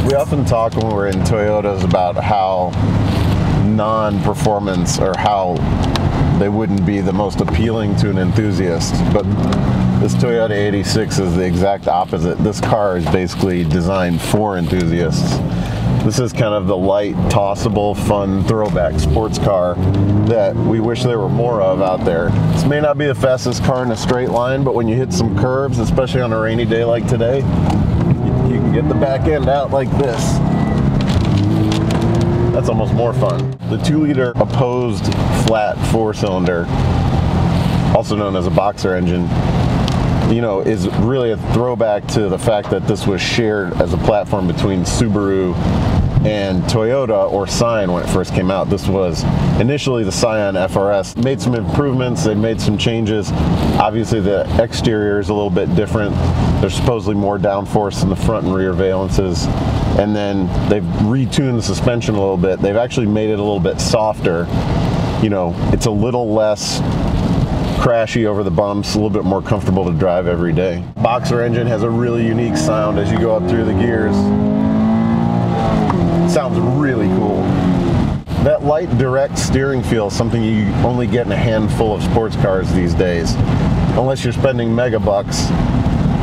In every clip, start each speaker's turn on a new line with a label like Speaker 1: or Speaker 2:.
Speaker 1: We often talk when we're in Toyotas about how non-performance, or how they wouldn't be the most appealing to an enthusiast, but this Toyota 86 is the exact opposite. This car is basically designed for enthusiasts. This is kind of the light, tossable, fun, throwback sports car that we wish there were more of out there. This may not be the fastest car in a straight line, but when you hit some curves, especially on a rainy day like today, you can get the back end out like this. That's almost more fun. The 2-liter opposed flat 4-cylinder, also known as a boxer engine, you know, is really a throwback to the fact that this was shared as a platform between Subaru and Toyota, or Scion, when it first came out. This was initially the Scion FRS. Made some improvements, they made some changes. Obviously the exterior is a little bit different. There's supposedly more downforce in the front and rear valences. And then they've retuned the suspension a little bit. They've actually made it a little bit softer. You know, it's a little less crashy over the bumps, a little bit more comfortable to drive every day. Boxer engine has a really unique sound as you go up through the gears. Sounds really cool. That light, direct steering feel is something you only get in a handful of sports cars these days, unless you're spending mega bucks.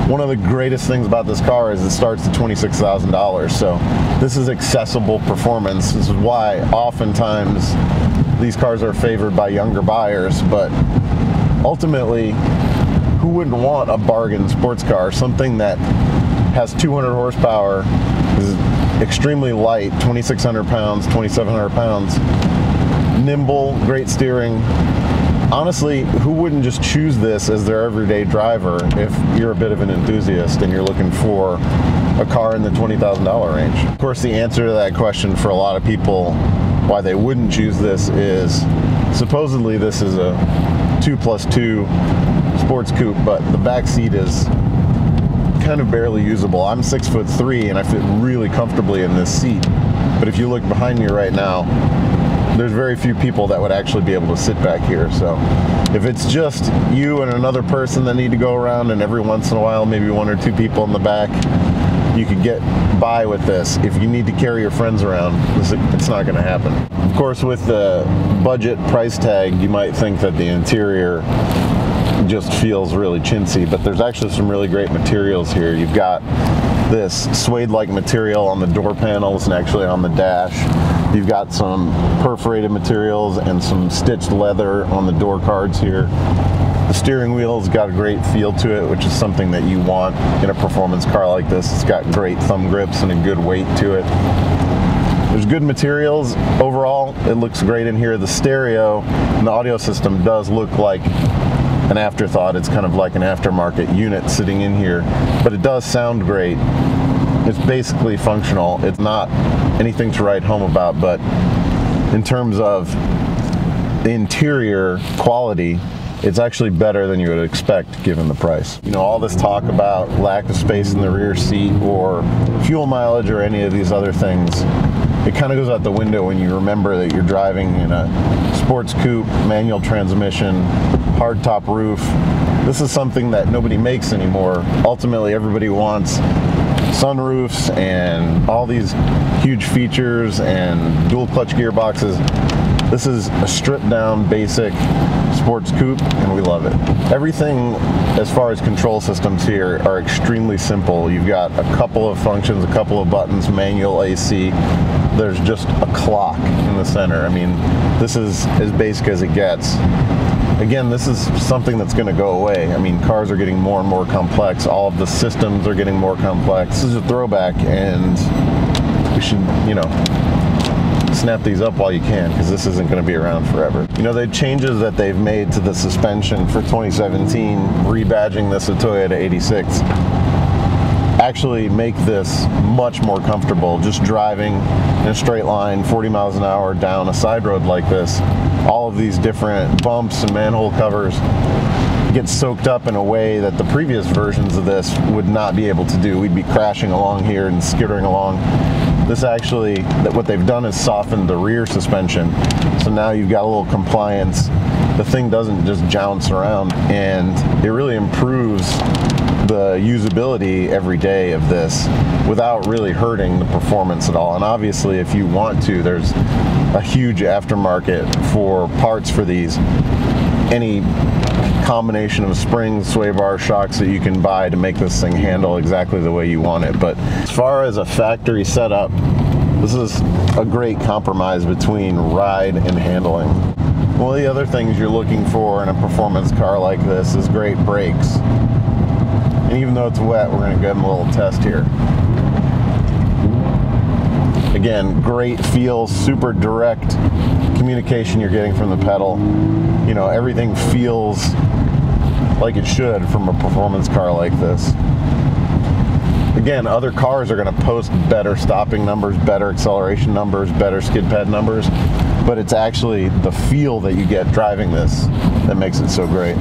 Speaker 1: One of the greatest things about this car is it starts at $26,000, so this is accessible performance. This is why oftentimes these cars are favored by younger buyers, but ultimately, who wouldn't want a bargain sports car, something that has 200 horsepower, is extremely light, 2,600 pounds, 2,700 pounds, nimble, great steering. Honestly, who wouldn't just choose this as their everyday driver if you're a bit of an enthusiast and you're looking for a car in the $20,000 range? Of course, the answer to that question for a lot of people, why they wouldn't choose this, is supposedly this is a 2+2 sports coupe, but the back seat is kind of barely usable. I'm 6'3" and I fit really comfortably in this seat, but if you look behind me right now, there's very few people that would actually be able to sit back here. So if it's just you and another person that need to go around, and every once in a while maybe 1 or 2 people in the back, you could get by with this. If you need to carry your friends around, it's not going to happen. Of course, with the budget price tag, you might think that the interior just feels really chintzy, but there's actually some really great materials here. You've got this suede-like material on the door panels and actually on the dash. You've got some perforated materials and some stitched leather on the door cards here. The steering wheel's got a great feel to it, which is something that you want in a performance car like this. It's got great thumb grips and a good weight to it. There's good materials. Overall, it looks great in here. The stereo and the audio system does look like an afterthought. It's kind of like an aftermarket unit sitting in here, but it does sound great. It's basically functional. It's not anything to write home about, but in terms of the interior quality, it's actually better than you would expect given the price. You know, all this talk about lack of space in the rear seat or fuel mileage or any of these other things, it kind of goes out the window when you remember that you're driving in a sports coupe, manual transmission, hardtop roof. This is something that nobody makes anymore. Ultimately, everybody wants sunroofs and all these huge features and dual clutch gearboxes. This is a stripped down basic sports coupe and we love it. Everything as far as control systems here are extremely simple. You've got a couple of functions, a couple of buttons, manual, AC. There's just a clock in the center. I mean, this is as basic as it gets. Again, this is something that's going to go away. I mean, cars are getting more and more complex. All of the systems are getting more complex. This is a throwback, and we should, you know, snap these up while you can, because this isn't going to be around forever. You know, the changes that they've made to the suspension for 2017, rebadging this a Toyota 86, actually make this much more comfortable. Just driving in a straight line 40 miles an hour down a side road like this, all of these different bumps and manhole covers get soaked up in a way that the previous versions of this would not be able to do. We'd be crashing along here and skittering along. This actually, what they've done is softened the rear suspension, so now you've got a little compliance. The thing doesn't just jounce around, and it really improves the usability every day of this without really hurting the performance at all. And obviously, if you want to, there's a huge aftermarket for parts for these. Any combination of springs, sway bar, shocks that you can buy to make this thing handle exactly the way you want it. But as far as a factory setup, this is a great compromise between ride and handling. One of the other things you're looking for in a performance car like this is great brakes. And even though it's wet, we're going to give them a little test here. Again, great feel, super direct communication you're getting from the pedal. You know, everything feels like it should from a performance car like this. Again, other cars are going to post better stopping numbers, better acceleration numbers, better skid pad numbers, but it's actually the feel that you get driving this that makes it so great.